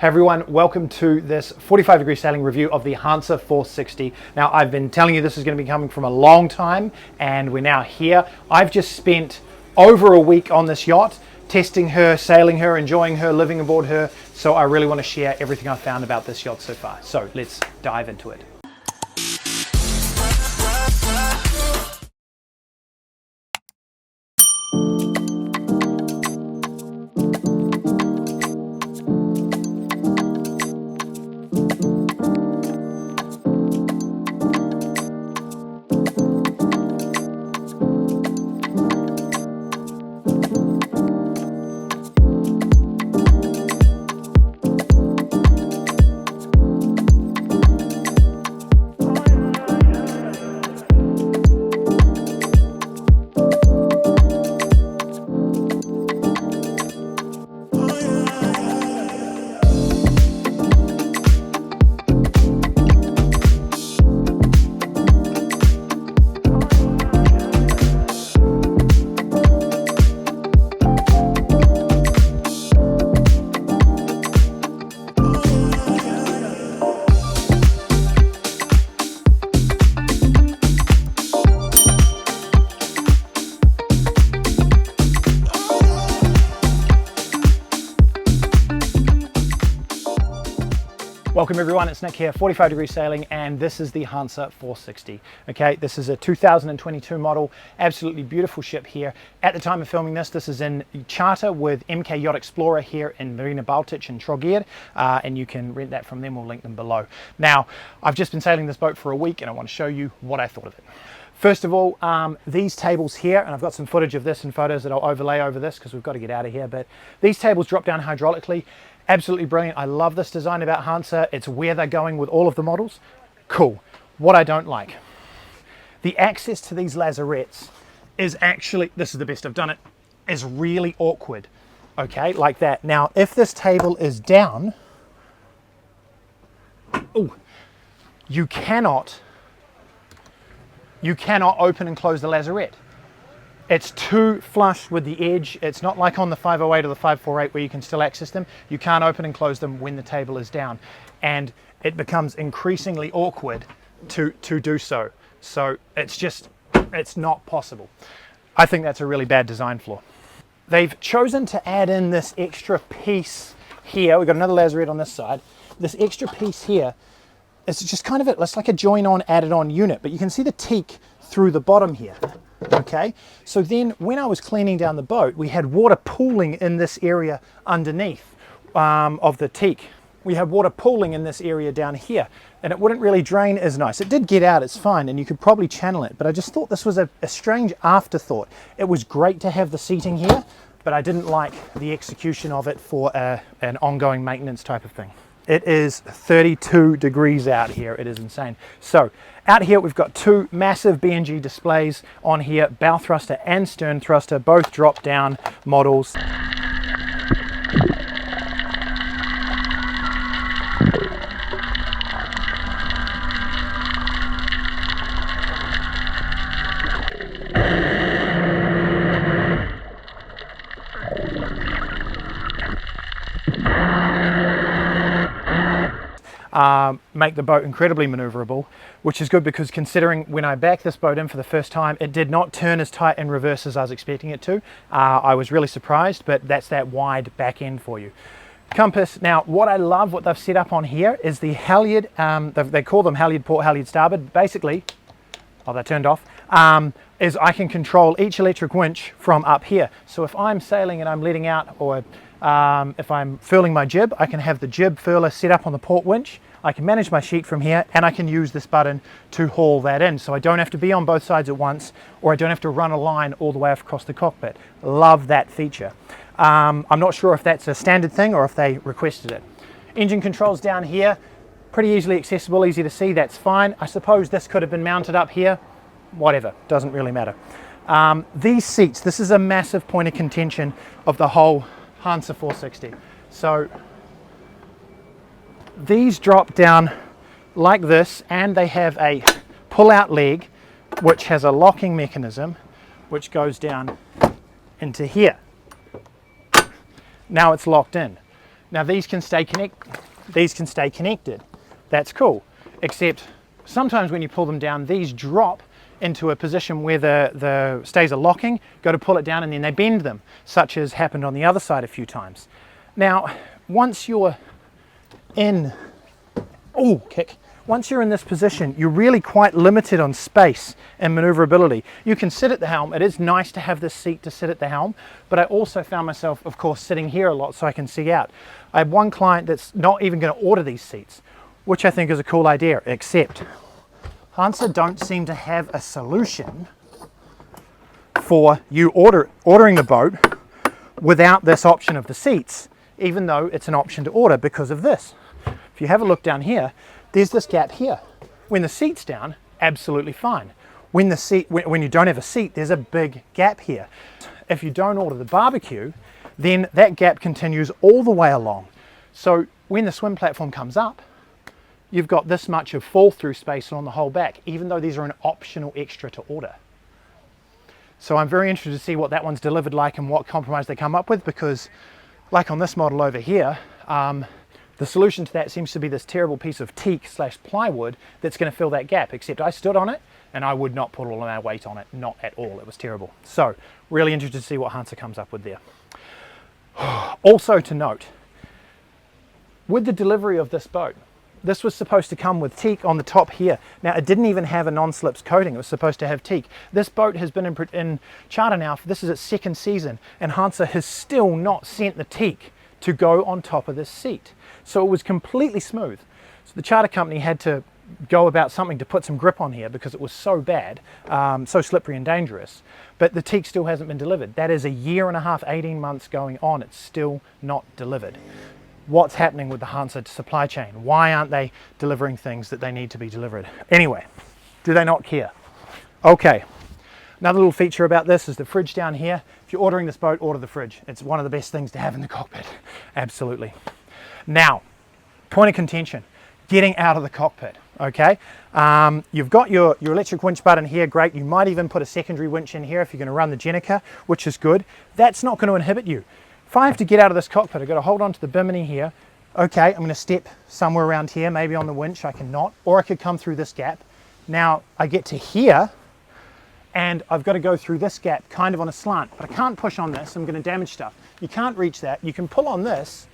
Hey everyone, welcome to this 45-degree sailing review of the Hanse 460. Now, I've been telling you this is going to be coming from a long time, and we're now here. I've just spent over a week on this yacht, testing her, sailing her, enjoying her, living aboard her. So I really want to share everything I've found about this yacht so far. So let's dive into it. Welcome everyone, it's Nick here, 45-degree sailing, and this is the Hanse 460. Okay, this is a 2022 model, absolutely beautiful ship here. At the time of filming this is in charter with MK Yacht Explorer here in Marina Baltic in Trogir, and you can rent that from them, we'll link them below. Now, I've just been sailing this boat for a week and I want to show you what I thought of it. First of all, these tables here, and I've got some footage of this and photos that I'll overlay over this because we've got to get out of here, but these tables drop down hydraulically. Absolutely brilliant. I love this design about Hanse. It's where they're going with all of the models. Cool. What I don't like, the access to these lazarettes is actually, this is the best I've done it, is really awkward. Okay, like that. Now, if this table is down, ooh, you cannot open and close the lazarette. It's too flush with the edge. It's not like on the 508 or the 548 where you can still access them. You can't open and close them when the table is down. And it becomes increasingly awkward to do so. So it's not possible. I think that's a really bad design flaw. They've chosen to add in this extra piece here. We've got another lazarette on this side. This extra piece here, it's just kind of it's like a join-on, added-on unit, but you can see the teak through the bottom here. Okay, so then when I was cleaning down the boat, we had water pooling in this area underneath of the teak. We had water pooling in this area down here, and it wouldn't really drain as nice. It did get out, it's fine, and you could probably channel it, but I just thought this was a strange afterthought. It was great to have the seating here, but I didn't like the execution of it for an ongoing maintenance type of thing. It is 32 degrees out here. It is insane. So out here we've got two massive B&G displays on here, bow thruster and stern thruster, both drop down models. Make the boat incredibly maneuverable, which is good because considering when I backed this boat in for the first time, it did not turn as tight in reverse as I was expecting it to. I was really surprised, but that's that wide back end for you. Compass, now what I love, what they've set up on here is the halyard, they call them halyard port, halyard starboard. Basically, oh, they're turned off, is I can control each electric winch from up here. So if I'm sailing and I'm letting out, or if I'm furling my jib, I can have the jib furler set up on the port winch. I can manage my sheet from here, and I can use this button to haul that in. So I don't have to be on both sides at once, or I don't have to run a line all the way across the cockpit. Love that feature. I'm not sure if that's a standard thing or if they requested it. Engine controls down here, pretty easily accessible, easy to see, that's fine. I suppose this could have been mounted up here, whatever, doesn't really matter. These seats, this is a massive point of contention of the whole Hanse 460. So these drop down like this, and they have a pull-out leg which has a locking mechanism which goes down into here. Now it's locked in. Now these can stay connected. That's cool. Except sometimes when you pull them down, these drop into a position where the stays are locking, go to pull it down and then they bend them, such as happened on the other side a few times. Now, once you're in, once you're in this position, you're really quite limited on space and maneuverability. You can sit at the helm. It is nice to have this seat to sit at the helm, but I also found myself, of course, sitting here a lot so I can see out. I have one client that's not even going to order these seats, which I think is a cool idea, except Hanse don't seem to have a solution for you ordering the boat without this option of the seats, even though it's an option to order because of this. If you have a look down here, there's this gap here. When the seat's down, absolutely fine. When you don't have a seat, there's a big gap here. If you don't order the barbecue, then that gap continues all the way along. So when the swim platform comes up, you've got this much of fall through space on the whole back, even though these are an optional extra to order. So I'm very interested to see what that one's delivered like and what compromise they come up with, because like on this model over here, the solution to that seems to be this terrible piece of teak / plywood that's going to fill that gap, except I stood on it and I would not put all of my weight on it, not at all. It was terrible. So really interested to see what Hanse comes up with there. Also to note, with the delivery of this boat, this was supposed to come with teak on the top here. Now it didn't even have a non-slips coating. It was supposed to have teak. This boat has been in charter now, this is its second season, and Hanse has still not sent the teak to go on top of this seat. So it was completely smooth. So the charter company had to go about something to put some grip on here because it was so bad, so slippery and dangerous. But the teak still hasn't been delivered. That is a year and a half, 18 months going on. It's still not delivered. What's happening with the Hanse supply chain? Why aren't they delivering things that they need to be delivered? Anyway, do they not care? Okay, another little feature about this is the fridge down here. If you're ordering this boat, order the fridge. It's one of the best things to have in the cockpit. Absolutely. Now, point of contention, getting out of the cockpit, okay? You've got your electric winch button here, great. You might even put a secondary winch in here if you're gonna run the Jenica, which is good. That's not gonna inhibit you. If I have to get out of this cockpit, I've got to hold on to the bimini here. Okay, I'm going to step somewhere around here, maybe on the winch, I cannot, or I could come through this gap. Now I get to here and I've got to go through this gap kind of on a slant, but I can't push on this, I'm going to damage stuff. You can't reach that. You can pull on this,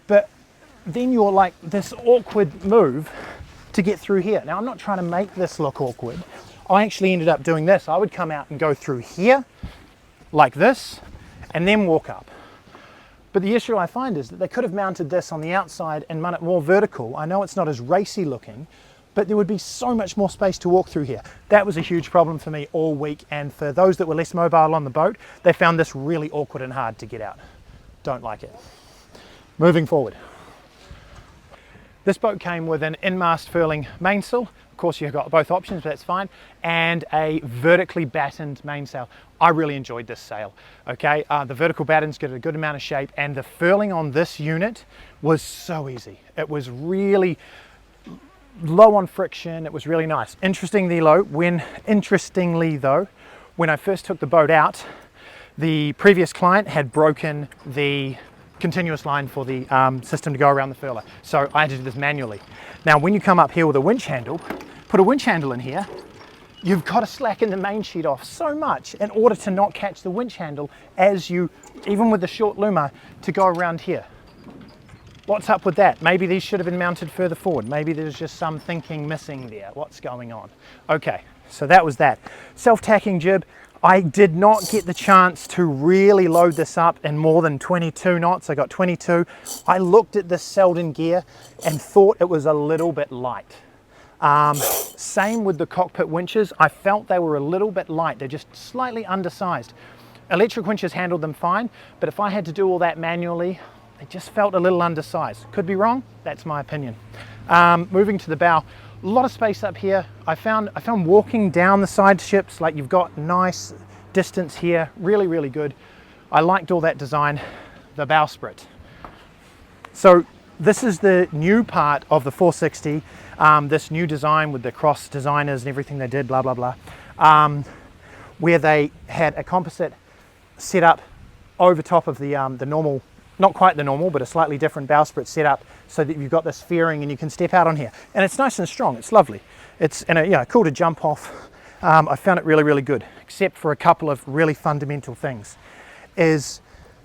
but then you're like this awkward move to get through here. Now I'm not trying to make this look awkward. I actually ended up doing this. I would come out and go through here like this and then walk up. But the issue I find is that they could have mounted this on the outside and run it more vertical. I know it's not as racy looking, but there would be so much more space to walk through here. That was a huge problem for me all week, and for those that were less mobile on the boat, they found this really awkward and hard to get out. Don't like it. Moving forward. This boat came with an in-mast furling mainsail. Of course, you've got both options, but that's fine, and a vertically battened mainsail. I really enjoyed this sail, okay? The vertical battens get a good amount of shape, and the furling on this unit was so easy. It was really low on friction. It was really nice. Interestingly though, when I first took the boat out, the previous client had broken the continuous line for the system to go around the furler. So I had to do this manually. Now, when you come up here with a winch handle, put a winch handle in here, you've got to slacken the main sheet off so much in order to not catch the winch handle as you, even with the short loomer, to go around here. What's up with that? Maybe these should have been mounted further forward. Maybe there's just some thinking missing there. What's going on? Okay, so that was that. Self-tacking jib. I did not get the chance to really load this up in more than 22 knots. I got 22. I looked at this Selden gear and thought it was a little bit light. Same with the cockpit winches. I felt they were a little bit light. They're just slightly undersized. Electric winches handled them fine, but if I had to do all that manually, they just felt a little undersized. Could be wrong, that's my opinion. Moving to the bow, a lot of space up here. I found walking down the side ships, like you've got nice distance here, really, really good. I liked all that design, the bowsprit. So this is the new part of the 460, this new design with the cross designers and everything they did, blah, blah, blah, where they had a composite set up over top of the normal not quite the normal, but a slightly different bowsprit setup so that you've got this fairing and you can step out on here. And it's nice and strong, it's lovely. It's cool to jump off. I found it really, really good, except for a couple of really fundamental things. Is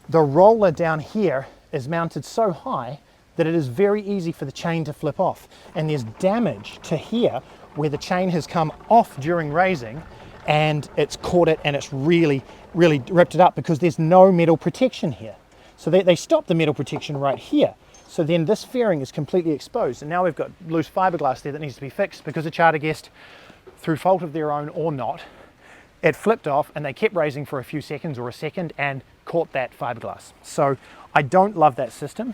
the roller down here is mounted so high that it is very easy for the chain to flip off. And there's damage to here where the chain has come off during raising and it's caught it and it's really, really ripped it up because there's no metal protection here. So they stopped the metal protection right here. So then this fairing is completely exposed. And now we've got loose fiberglass there that needs to be fixed because a charter guest, through fault of their own or not, it flipped off and they kept raising for a few seconds or a second and caught that fiberglass. So I don't love that system.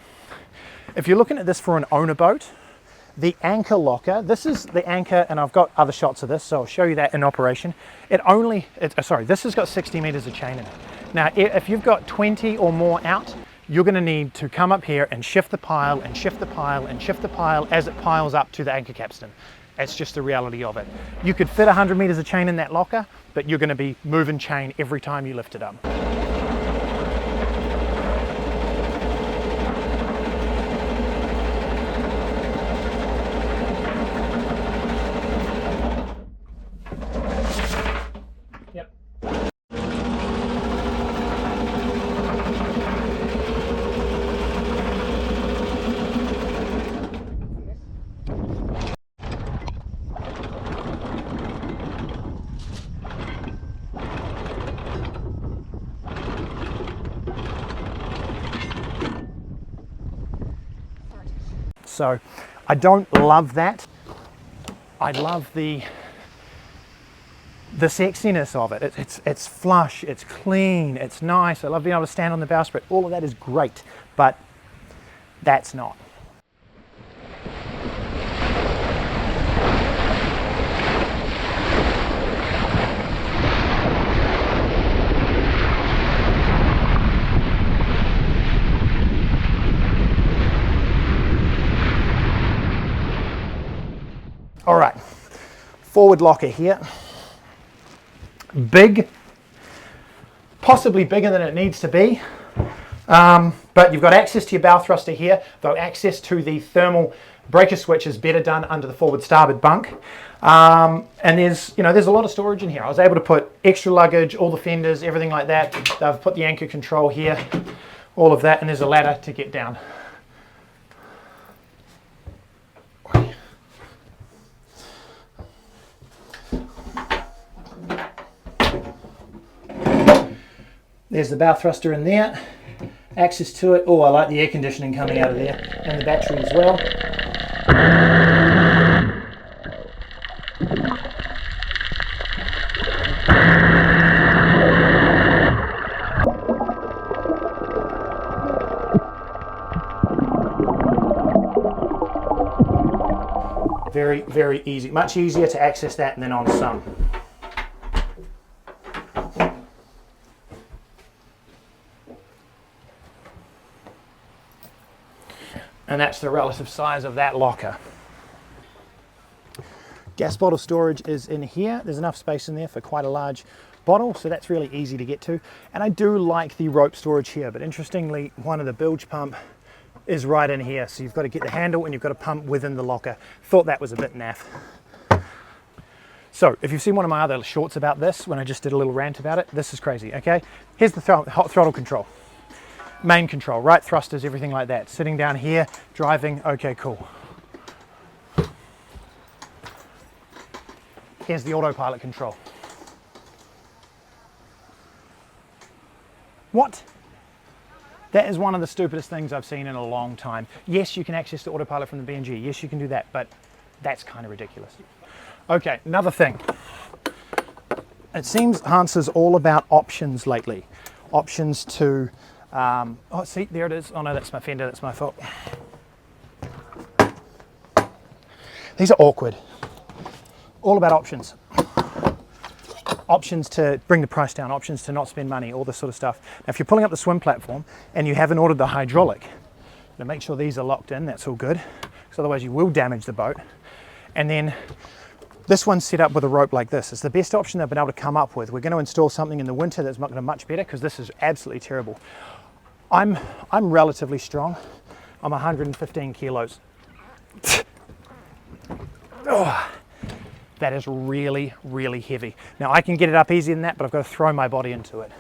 If you're looking at this for an owner boat, the anchor locker, this is the anchor, and I've got other shots of this, so I'll show you that in operation. This has got 60 meters of chain in it. Now, if you've got 20 or more out, you're going to need to come up here and shift the pile and shift the pile and shift the pile as it piles up to the anchor capstan. It's just the reality of it. You could fit 100 meters of chain in that locker, but you're going to be moving chain every time you lift it up. So I don't love that. I love the sexiness of it. It's flush, it's clean, it's nice. I love being able to stand on the bowsprit. All of that is great, but that's not. All right, forward locker here. Big, possibly bigger than it needs to be, but you've got access to your bow thruster here, though access to the thermal breaker switch is better done under the forward starboard bunk. And there's a lot of storage in here. I was able to put extra luggage, all the fenders, everything like that. I've put the anchor control here, all of that, and there's a ladder to get down. There's the bow thruster in there, access to it. Oh, I like the air conditioning coming out of there, and the battery as well. Very, very easy. Much easier to access that than on some. And that's the relative size of that locker. Gas bottle storage is in here. There's enough space in there for quite a large bottle, so that's really easy to get to. And I do like the rope storage here, but interestingly, one of the bilge pump is right in here. So you've got to get the handle and you've got to pump within the locker. Thought that was a bit naff. So if you've seen one of my other shorts about this, when I just did a little rant about it, this is crazy, okay? Here's the hot throttle control. Main control, right thrusters, everything like that. Sitting down here, driving, okay, cool. Here's the autopilot control. What? That is one of the stupidest things I've seen in a long time. Yes, you can access the autopilot from the B&G. Yes, you can do that, but that's kind of ridiculous. Okay, another thing. It seems Hanse is all about options lately. Options to oh, see, there it is. Oh no, that's my fender, that's my fault. These are awkward. All about options. Options to bring the price down, options to not spend money, all this sort of stuff. Now, if you're pulling up the swim platform and you haven't ordered the hydraulic, now make sure these are locked in, that's all good, because otherwise you will damage the boat. And then this one's set up with a rope like this. It's the best option they've been able to come up with. We're going to install something in the winter that's not going to be much better, because this is absolutely terrible. I'm relatively strong. I'm 115 kilos. Oh, that is really, really heavy. Now I can get it up easier than that, but I've got to throw my body into it.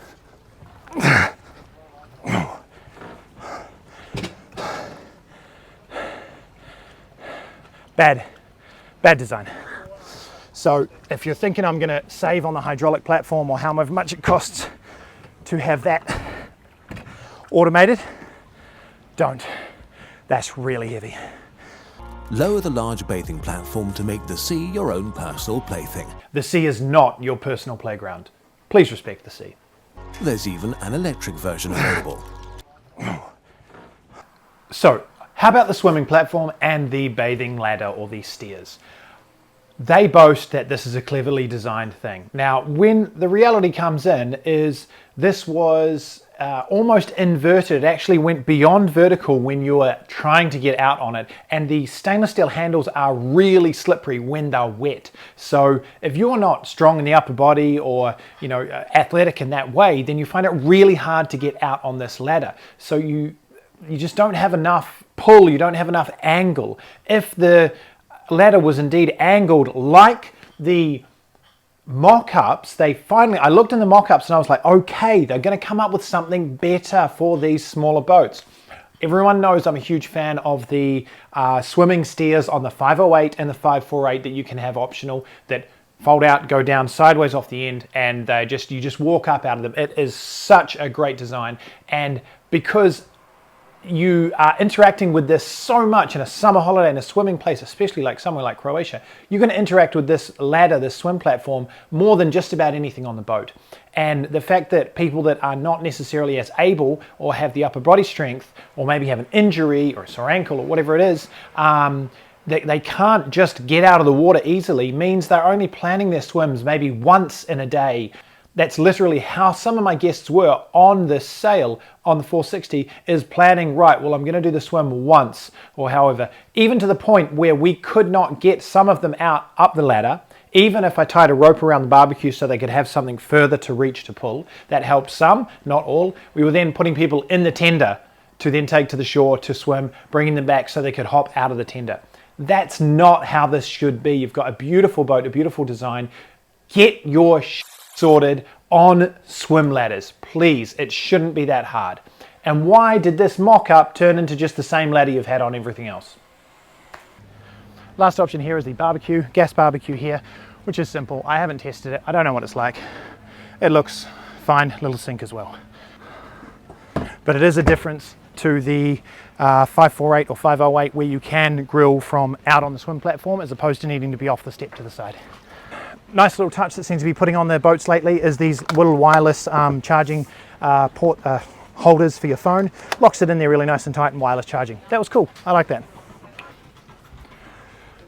Bad design. So if you're thinking I'm going to save on the hydraulic platform or how much it costs to have that automated, don't. That's really heavy. Lower the large bathing platform to make the sea your own personal plaything. The sea is not your personal playground. Please respect the sea. There's even an electric version available. So, how about the swimming platform and the bathing ladder or the steers? They boast that this is a cleverly designed thing. Now, when the reality comes in is this was almost inverted. It actually went beyond vertical when you were trying to get out on it, and the stainless steel handles are really slippery when they're wet. So if you're not strong in the upper body or athletic in that way, then you find it really hard to get out on this ladder. So you just don't have enough pull, you don't have enough angle. If the ladder was indeed angled like the mock-ups, I looked in the mock-ups and I was like, okay, they're going to come up with something better for these smaller boats. Everyone knows I'm a huge fan of the swimming steers on the 508 and the 548 that you can have optional, that fold out, go down sideways off the end, and you just walk up out of them. It is such a great design, and because you are interacting with this so much in a summer holiday in a swimming place, especially like somewhere like Croatia, you're going to interact with this ladder, this swim platform, more than just about anything on the boat. And the fact that people that are not necessarily as able or have the upper body strength, or maybe have an injury or a sore ankle or whatever it is, they can't just get out of the water easily, means they're only planning their swims maybe once in a day. That's literally how some of my guests were on this sail on the 460, is planning, right, well, I'm going to do the swim once, or however, even to the point where we could not get some of them out up the ladder, even if I tied a rope around the barbecue so they could have something further to reach to pull. That helped some, not all. We were then putting people in the tender to then take to the shore to swim, bringing them back so they could hop out of the tender. That's not how this should be. You've got a beautiful boat, a beautiful design. Get your sorted on swim ladders, please. It shouldn't be that hard. And why did this mock-up turn into just the same ladder you've had on everything else? Last option here is the barbecue, gas barbecue here, which is simple. I haven't tested it. I don't know what it's like. It looks fine, little sink as well. But it is a difference to the 548 or 508 where you can grill from out on the swim platform as opposed to needing to be off the step to the side. Nice little touch that seems to be putting on their boats lately is these little wireless charging port holders for your phone. Locks it in there really nice and tight, and wireless charging. That was cool. I like that.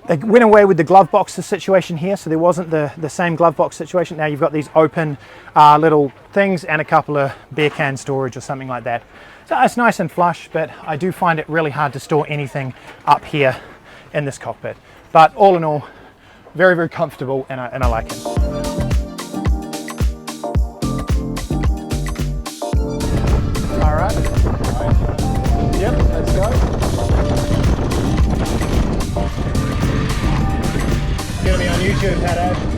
They went away with the glove box situation here, so there wasn't the same glove box situation. Now you've got these open little things and a couple of beer can storage or something like that. So it's nice and flush, but I do find it really hard to store anything up here in this cockpit. But all in all, very, very comfortable, and I like it. All right. Yep, let's go. It's gonna be on YouTube, Pato.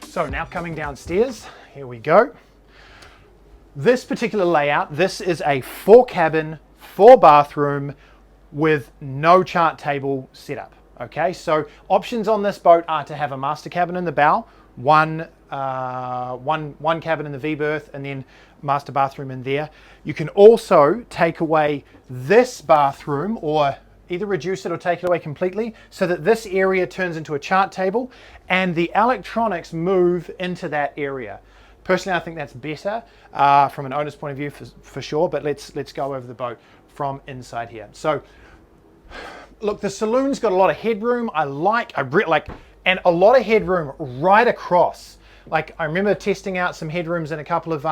So now coming downstairs, here we go. This particular layout, this is a 4-cabin, 4-bathroom with no chart table setup. Okay, so options on this boat are to have a master cabin in the bow, one cabin in the V berth, and then master bathroom in there. You can also take away this bathroom or either reduce it or take it away completely so that this area turns into a chart table and the electronics move into that area. Personally, I think that's better from an owner's point of view for sure, but let's go over the boat from inside here. So look, the Saloon's got a lot of headroom. And a lot of headroom right across. Like, I remember testing out some headrooms in a couple of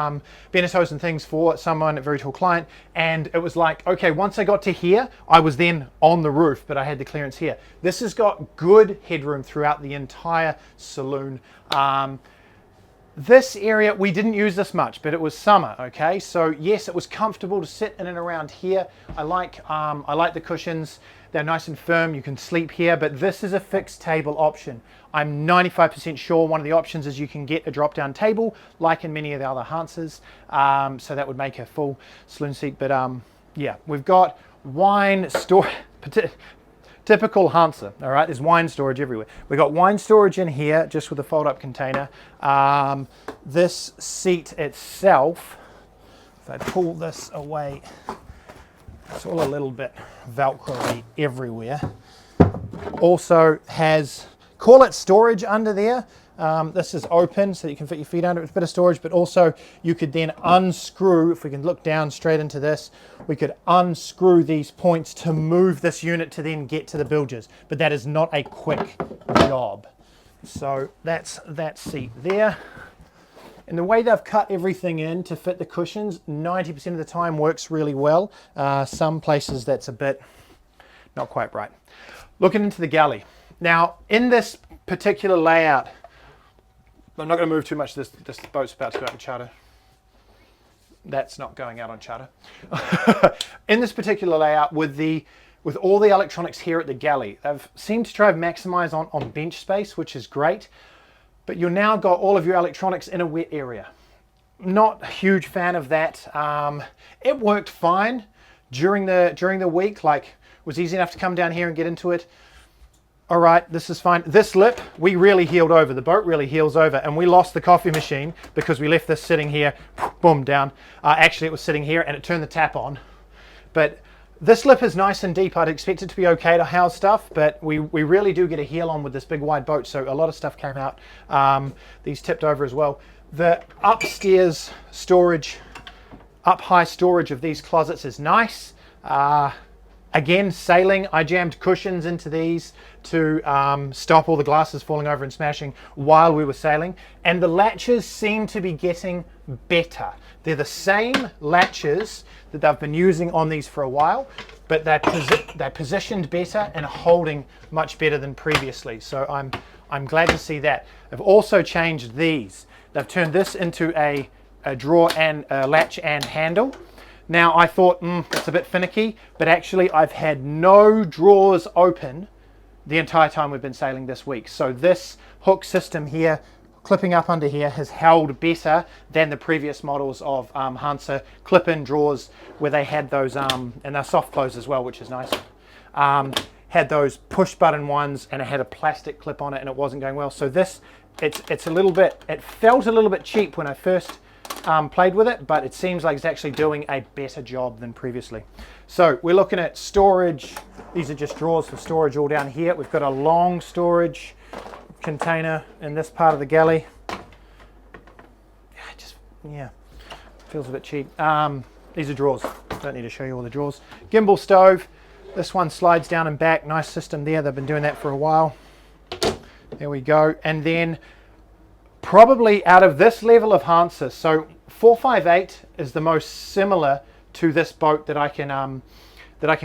Beneteaus and things for someone, a very tall client, and it was like, okay, once I got to here, I was then on the roof, but I had the clearance here. This has got good headroom throughout the entire Saloon. This area, we didn't use this much, but it was summer, okay? So yes, it was comfortable to sit in and around here. I like the cushions. They're nice and firm. You can sleep here, but this is a fixed table option. I'm 95% sure one of the options is you can get a drop-down table, like in many of the other Hanses. So that would make a full saloon seat. But yeah, we've got wine storage. Typical Hanse, all right? There's wine storage everywhere. We've got wine storage in here, just with a fold-up container. This seat itself, if I pull this away, it's all a little bit Velcro-y everywhere. Also has, call it storage under there. This is open, so you can fit your feet under it. It's a bit of storage, but also you could then unscrew, if we can look down straight into this, we could unscrew these points to move this unit to then get to the bilges. But that is not a quick job. So that's that seat there. And the way they've cut everything in to fit the cushions, 90% of the time works really well. Some places that's a bit not quite right. Looking into the galley. Now, in this particular layout, I'm not going to move too much. This boat's about to go out on charter. That's not going out on charter. In this particular layout, with all the electronics here at the galley, they've seemed to try to maximize on bench space, which is great. But you've now got all of your electronics in a wet area. Not a huge fan of that. It worked fine during the week. Like, it was easy enough to come down here and get into it. All right, this is fine. This lip, we really heeled over. The boat really heels over, and we lost the coffee machine because we left this sitting here, boom, down. Actually, it was sitting here, and it turned the tap on. But this lip is nice and deep. I'd expect it to be okay to house stuff, but we really do get a heel on with this big wide boat, so a lot of stuff came out. These tipped over as well. The upstairs storage, up high storage of these closets is nice. Again, sailing, I jammed cushions into these to stop all the glasses falling over and smashing while we were sailing. And the latches seem to be getting better. They're the same latches that they've been using on these for a while, but they're positioned better and holding much better than previously. So I'm glad to see that. They've also changed these. They've turned this into a drawer and a latch and handle. Now, I thought, that's a bit finicky, but actually I've had no drawers open the entire time we've been sailing this week. So this hook system here, clipping up under here, has held better than the previous models of Hanse clip-in drawers where they had those, and they're soft close as well, which is nice. Had those push button ones and it had a plastic clip on it and it wasn't going well. So this, it's a little bit, it felt a little bit cheap when I first played with it, but it seems like it's actually doing a better job than previously. So we're looking at storage. These are just drawers for storage all down here. We've got a long storage container in this part of the galley. Yeah, feels a bit cheap. These are drawers. Don't need to show you all the drawers. Gimbal stove. This one slides down and back. Nice system there. They've been doing that for a while. There we go. And then probably out of this level of Hanse, so 458 is the most similar to this boat that I can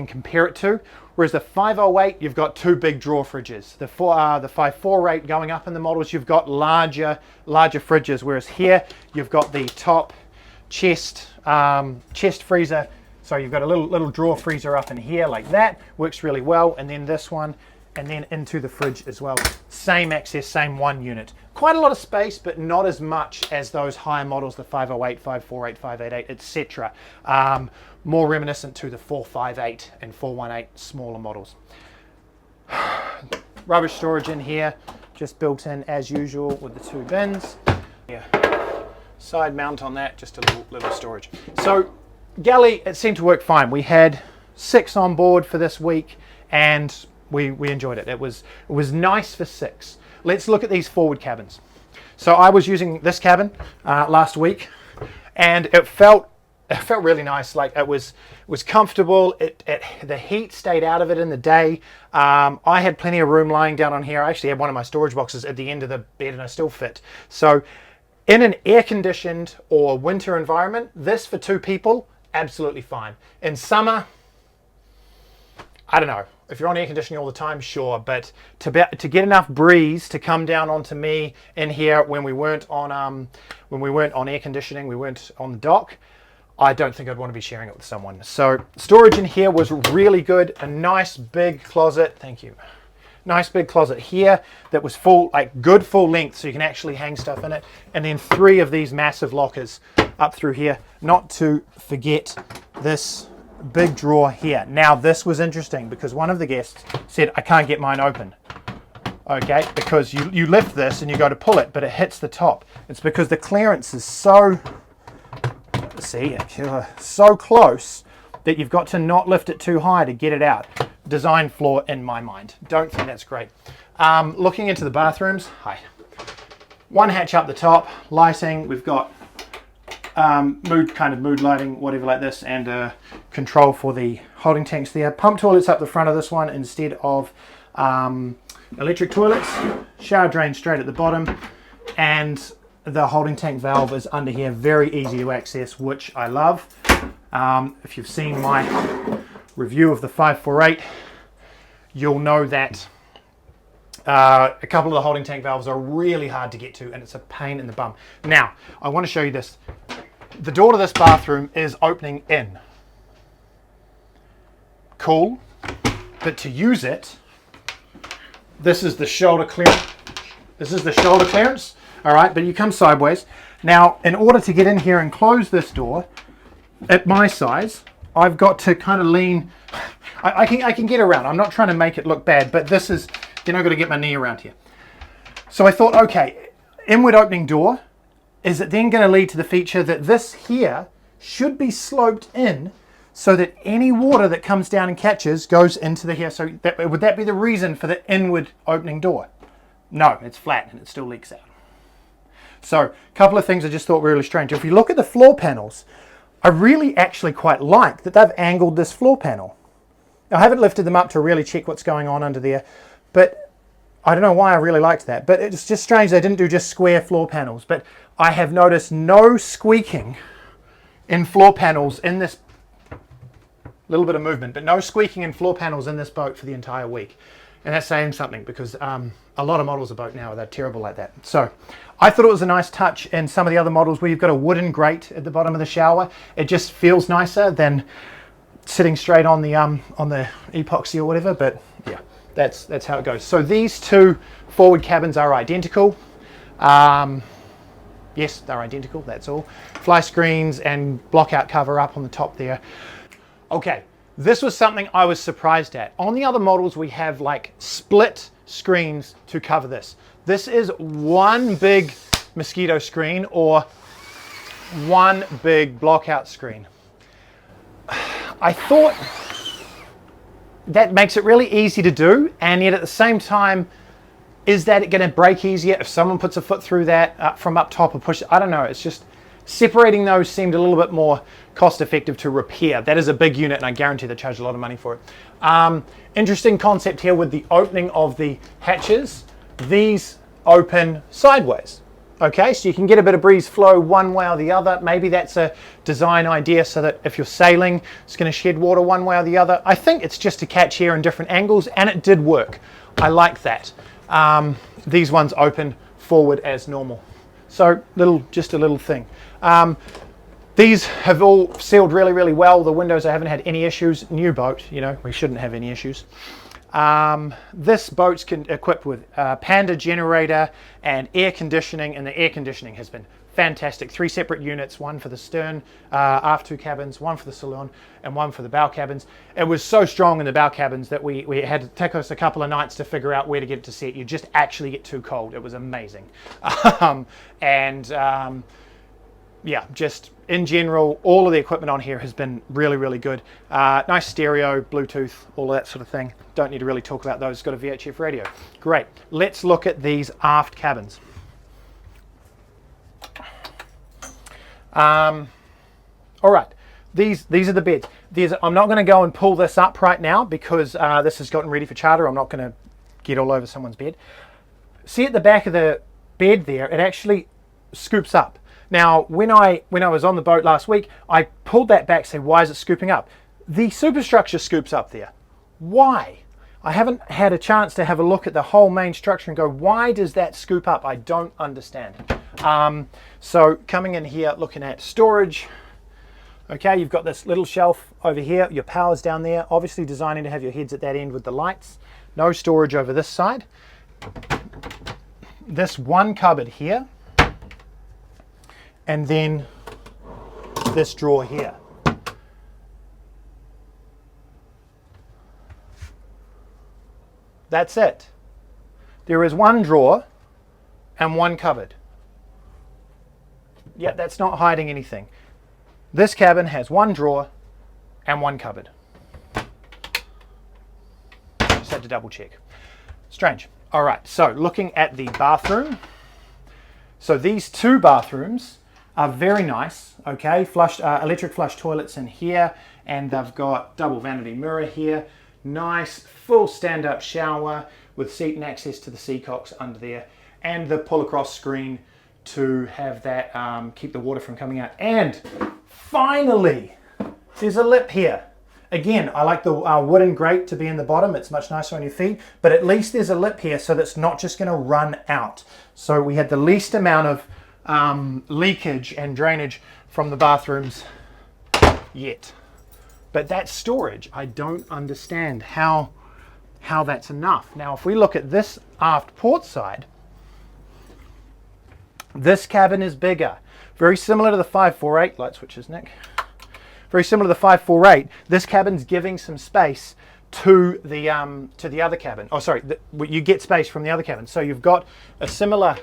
compare it to. Whereas the 508, you've got two big drawer fridges. The 548 going up in the models, you've got larger fridges. Whereas here, you've got the top chest freezer. So you've got a little drawer freezer up in here like that. Works really well. And then this one, and then into the fridge as well. Same access, same one unit. Quite a lot of space, but not as much as those higher models, the 508, 548, 588, etc. More reminiscent to the 458 and 418 smaller models. Rubbish storage in here, just built in as usual with the two bins. Yeah. Side mount on that, just a little storage. So galley, it seemed to work fine. We had 6 on board for this week, and we enjoyed it. It was nice for 6. Let's look at these forward cabins. So I was using this cabin last week, and it felt really nice. Like it was comfortable. The heat stayed out of it in the day. I had plenty of room lying down on here. I actually had one of my storage boxes at the end of the bed, and I still fit. So in an air-conditioned or winter environment, this for 2 people, absolutely fine. In summer, I don't know. If you're on air conditioning all the time, sure, but to get enough breeze to come down onto me in here when we weren't on air conditioning, we weren't on the dock, I don't think I'd want to be sharing it with someone. So storage in here was really good. A nice big closet. Thank you. Nice big closet here that was full, like good full length, so you can actually hang stuff in it. And then 3 of these massive lockers up through here. Not to forget this big drawer here. Now this was interesting because one of the guests said, I can't get mine open. Okay, because you lift this and you go to pull it, but it hits the top. It's because the clearance is so, so close that you've got to not lift it too high to get it out. Design flaw in my mind. Don't think that's great. Looking into the bathrooms, one hatch up the top, lighting, we've got mood lighting, whatever like this, and control for the holding tanks there. Pump toilets up the front of this one instead of electric toilets. Shower drain straight at the bottom, and the holding tank valve is under here, very easy to access, which I love. If you've seen my review of the 548, you'll know that a couple of the holding tank valves are really hard to get to, and it's a pain in the bum. Now, I want to show you this. The door to this bathroom is opening in. Cool, but to use it, this is the shoulder clearance. This is the shoulder clearance, all right, but you come sideways. Now, in order to get in here and close this door, at my size, I've got to kind of lean. I can get around. I'm not trying to make it look bad, but this is, I've got to get my knee around here. So I thought, okay, inward opening door, is it then going to lead to the feature that this here should be sloped in so that any water that comes down and catches goes into the here? So would that be the reason for the inward opening door? No, it's flat and it still leaks out. So a couple of things I just thought were really strange. If you look at the floor panels, I really actually quite like that they've angled this floor panel. Now, I haven't lifted them up to really check what's going on under there, but I don't know why I really liked that. But it's just strange they didn't do just square floor panels. But I have noticed no squeaking in floor panels in this, little bit of movement, but no squeaking in floor panels in this boat for the entire week. And that's saying something, because a lot of models of boat now are terrible like that. So I thought it was a nice touch in some of the other models where you've got a wooden grate at the bottom of the shower. It just feels nicer than sitting straight on the epoxy or whatever. But yeah, that's how it goes. So these 2 forward cabins are identical. Yes, they're identical, that's all. Fly screens and blockout cover up on the top there. Okay, this was something I was surprised at. On the other models, we have like split screens to cover this. This is one big mosquito screen or one big blockout screen. I thought that makes it really easy to do, and yet at the same time, is that going to break easier if someone puts a foot through that from up top or push it? I don't know. It's just separating those seemed a little bit more cost effective to repair. That is a big unit, and I guarantee they charge a lot of money for it. Interesting concept here with the opening of the hatches. These open sideways. Okay, so you can get a bit of breeze flow one way or the other. Maybe that's a design idea so that if you're sailing, it's going to shed water one way or the other. I think it's just to catch air in different angles, and it did work. I like that. These ones open forward as normal. So just a little thing. These have all sealed really, really well. The windows, I haven't had any issues. New boat, we shouldn't have any issues. This boat's equipped with a Panda generator and air conditioning, and the air conditioning has been fantastic. 3 separate units, one for the stern, aft 2 cabins, one for the saloon, and one for the bow cabins. It was so strong in the bow cabins that we had to take us a couple of nights to figure out where to get it to set. You just actually get too cold. It was amazing. yeah, just in general, all of the equipment on here has been really, really good. Nice stereo, Bluetooth, all of that sort of thing. Don't need to really talk about those. It's got a VHF radio. Great. Let's look at these aft cabins. All right. These are the beds. I'm not going to go and pull this up right now because this has gotten ready for charter. I'm not going to get all over someone's bed. See at the back of the bed there, it actually scoops up. Now, when I was on the boat last week, I pulled that back, say, why is it scooping up? The superstructure scoops up there. Why? I haven't had a chance to have a look at the whole main structure and go, why does that scoop up? I don't understand. So coming in here, looking at storage. Okay, you've got this little shelf over here, your power's down there, obviously designing to have your heads at that end with the lights. No storage over this side. This one cupboard here, and then this drawer here. That's it. There is one drawer and one cupboard. Yet that's not hiding anything. This cabin has one drawer and one cupboard. Just had to double check. Strange. All right, so looking at the bathroom. So these two bathrooms are very nice, okay? Flush, electric flush toilets in here, and they've got double vanity mirror here. Nice full stand-up shower with seat and access to the seacocks under there, and the pull across screen to have that keep the water from coming out. And finally, there's a lip here. Again, I like the wooden grate to be in the bottom. It's much nicer on your feet, but at least there's a lip here so that's not just going to run out. So we had the least amount of leakage and drainage from the bathrooms yet. But that storage, I don't understand how that's enough. Now, if we look at this aft port side, this cabin is bigger. Very similar to the 548, light switches, Nick. Very similar to the 548. This cabin's giving some space to the other cabin. Oh, sorry, you get space from the other cabin. So you've got a similar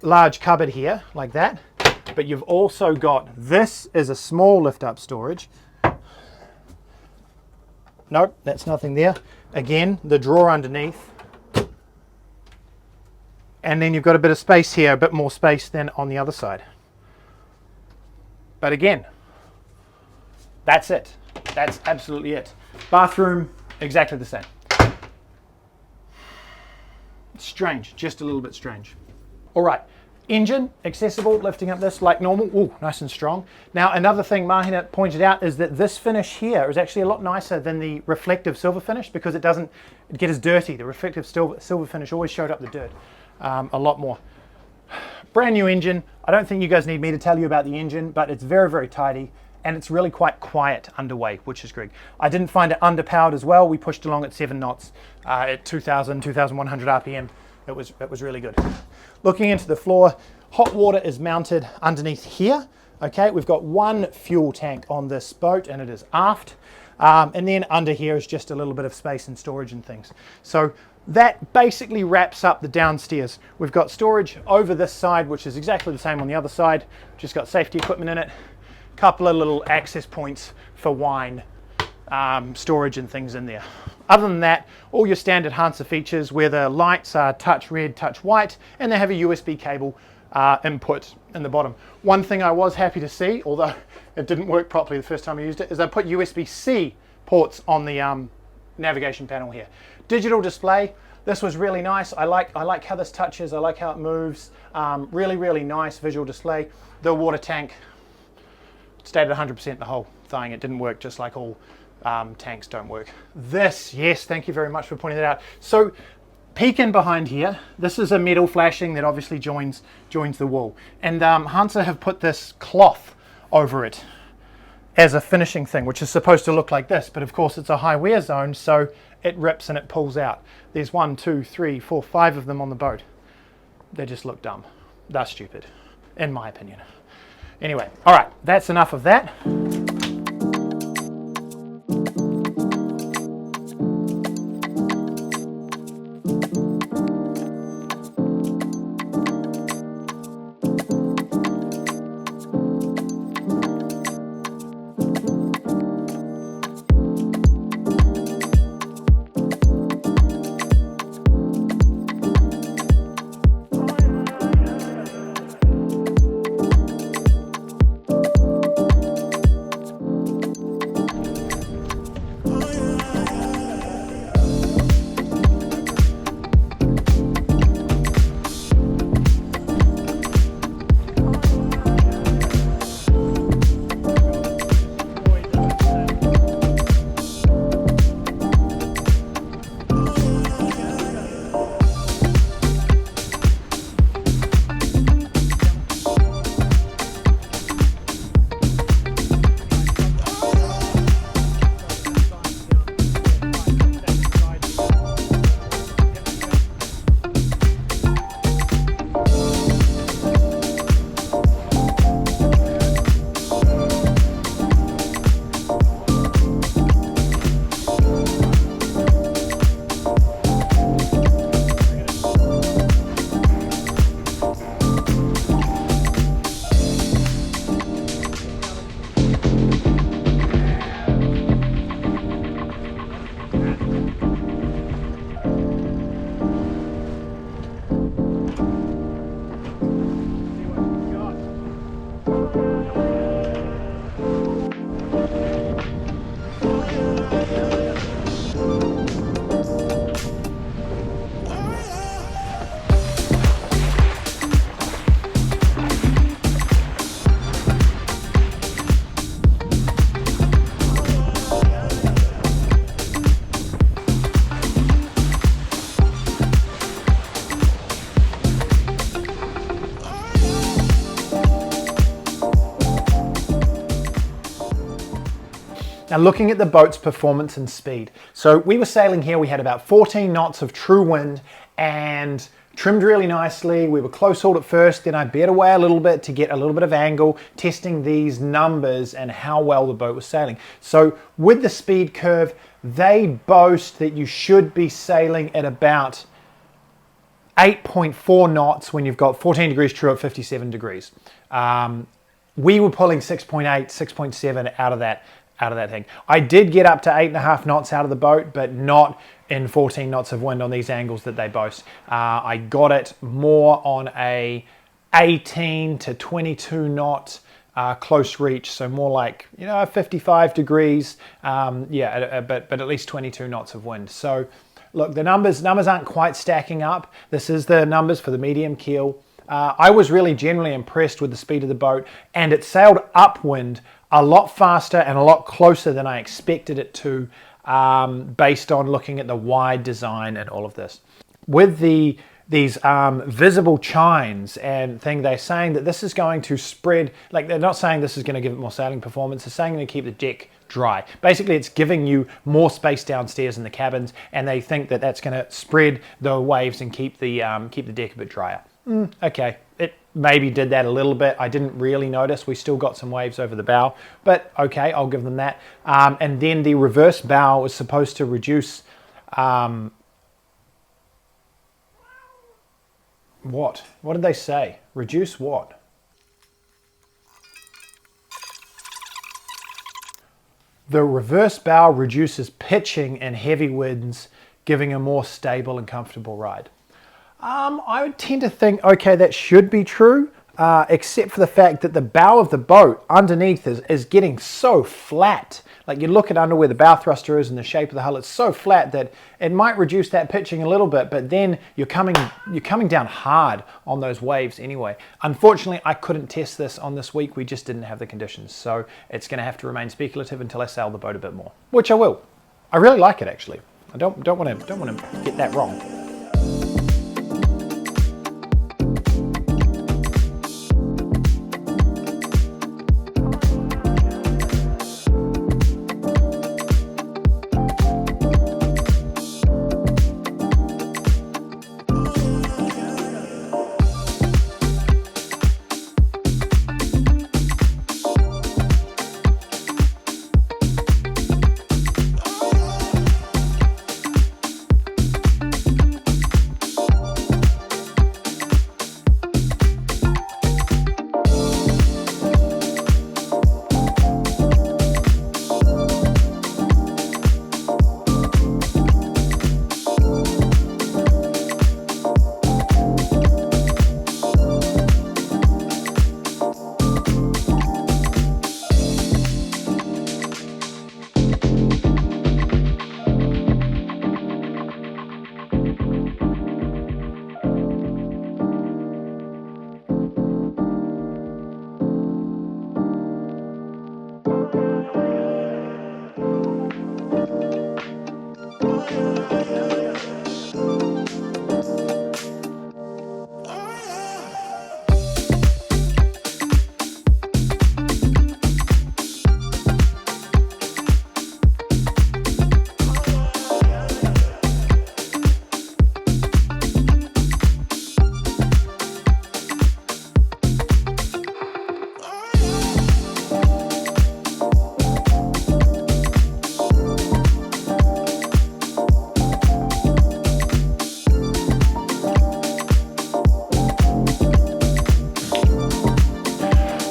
large cupboard here, like that, but you've also got, this is a small lift-up storage. Nope, that's nothing there. Again, the drawer underneath. And then you've got a bit of space here, a bit more space than on the other side. But again, that's it. That's absolutely it. Bathroom, exactly the same. Strange, just a little bit strange. All right, engine, accessible, lifting up this like normal. Ooh, nice and strong. Now, another thing Mahina pointed out is that this finish here is actually a lot nicer than the reflective silver finish because it doesn't get as dirty. The reflective silver finish always showed up the dirt a lot more. Brand new engine. I don't think you guys need me to tell you about the engine, but it's very, very tidy. And it's really quite quiet underway, which is great. I didn't find it underpowered as well. We pushed along at 7 knots at 2,100 RPM. It was really good. Looking into the floor, hot water is mounted underneath here. Okay, we've got one fuel tank on this boat and it is aft. And then under here is just a little bit of space and storage and things. So that basically wraps up the downstairs. We've got storage over this side, which is exactly the same on the other side. Just got safety equipment in it. Couple of little access points for wine, storage and things in there. Other than that, all your standard Hanse features where the lights are touch red, touch white, and they have a USB cable input in the bottom. One thing I was happy to see, although it didn't work properly the first time I used it, is I put USB-C ports on the navigation panel here. Digital display, this was really nice. I like how this touches, I like how it moves. Really, really nice visual display. The water tank stayed at 100% the whole thing. It didn't work, just like all tanks don't work. This, yes, thank you very much for pointing that out. So peek in behind here, this is a metal flashing that obviously joins the wall. And Hanse have put this cloth over it as a finishing thing, which is supposed to look like this, but of course it's a high wear zone, so it rips and it pulls out. There's 1, 2, 3, 4, 5 of them on the boat. They just look dumb. They're stupid, in my opinion. Anyway, all right, that's enough of that. Now looking at the boat's performance and speed. So we were sailing here, we had about 14 knots of true wind and trimmed really nicely. We were close hauled at first, then I veered away a little bit to get a little bit of angle, testing these numbers and how well the boat was sailing. So with the speed curve, they boast that you should be sailing at about 8.4 knots when you've got 14 degrees true at 57 degrees. We were pulling 6.8, 6.7 out of that thing. I did get up to 8.5 knots out of the boat, but not in 14 knots of wind on these angles that they boast. I got it more on a 18 to 22 knot close reach, so more like 55 degrees. But at least 22 knots of wind. So look, the numbers aren't quite stacking up. This is the numbers for the medium keel. I was really generally impressed with the speed of the boat, and it sailed upwind a lot faster and a lot closer than I expected it to, based on looking at the wide design and all of this. With these visible chines and thing, they're saying that this is going to spread, like they're not saying this is going to give it more sailing performance, they're saying to keep the deck dry. Basically, it's giving you more space downstairs in the cabins, and they think that that's going to spread the waves and keep the deck a bit drier. Okay, it maybe did that a little bit. I didn't really notice. We still got some waves over the bow, but okay, I'll give them that. And then the reverse bow is supposed to reduce what? What did they say? Reduce what? The reverse bow reduces pitching in heavy winds, giving a more stable and comfortable ride. I would tend to think, okay, that should be true, except for the fact that the bow of the boat underneath is getting so flat. Like you look at under where the bow thruster is and the shape of the hull, it's so flat that it might reduce that pitching a little bit, but then you're coming down hard on those waves anyway. Unfortunately, I couldn't test this on this week. We just didn't have the conditions, so it's going to have to remain speculative until I sail the boat a bit more, which I will. I really like it actually. I don't want to get that wrong.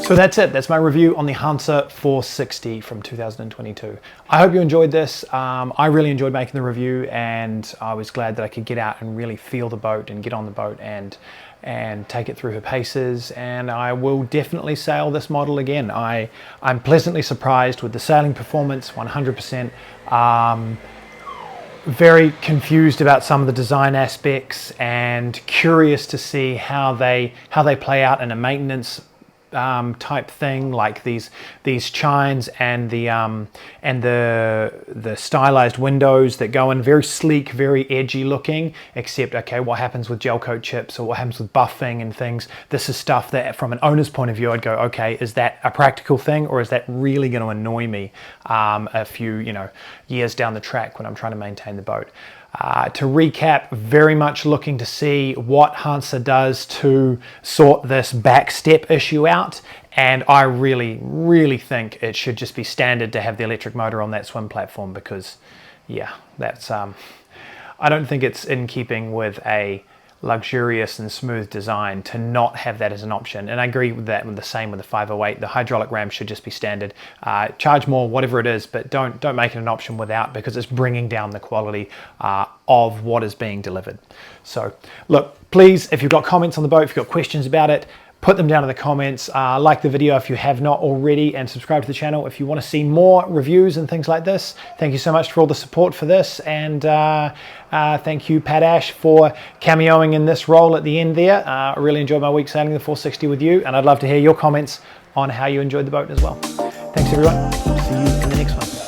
So that's it. That's my review on the Hanse 460 from 2022. I hope you enjoyed this. I really enjoyed making the review, and I was glad that I could get out and really feel the boat and get on the boat and and take it through her paces, and I will definitely sail this model again. I'm pleasantly surprised with the sailing performance, 100%. Very confused about some of the design aspects and curious to see how they play out in a maintenance type thing, like these chines and the stylized windows that go in, very sleek, very edgy looking, except okay, what happens with gel coat chips or what happens with buffing and things? This is stuff that from an owner's point of view I'd go, okay, is that a practical thing, or is that really going to annoy me a few years down the track when I'm trying to maintain the boat? To recap, very much looking to see what Hanse does to sort this back step issue out, and I really think it should just be standard to have the electric motor on that swim platform, because yeah, that's I don't think it's in keeping with a luxurious and smooth design to not have that as an option. And I agree with that, with the same with the 508. The hydraulic ram should just be standard. Charge more, whatever it is, but don't make it an option without, because it's bringing down the quality of what is being delivered. So look, please, if you've got comments on the boat, if you've got questions about it, put them down in the comments. Like the video if you have not already, and subscribe to the channel if you want to see more reviews and things like this. Thank you so much for all the support for this, and thank you, Pat Ash, for cameoing in this role at the end there. I really enjoyed my week sailing the 460 with you, and I'd love to hear your comments on how you enjoyed the boat as well. Thanks everyone, see you in the next one.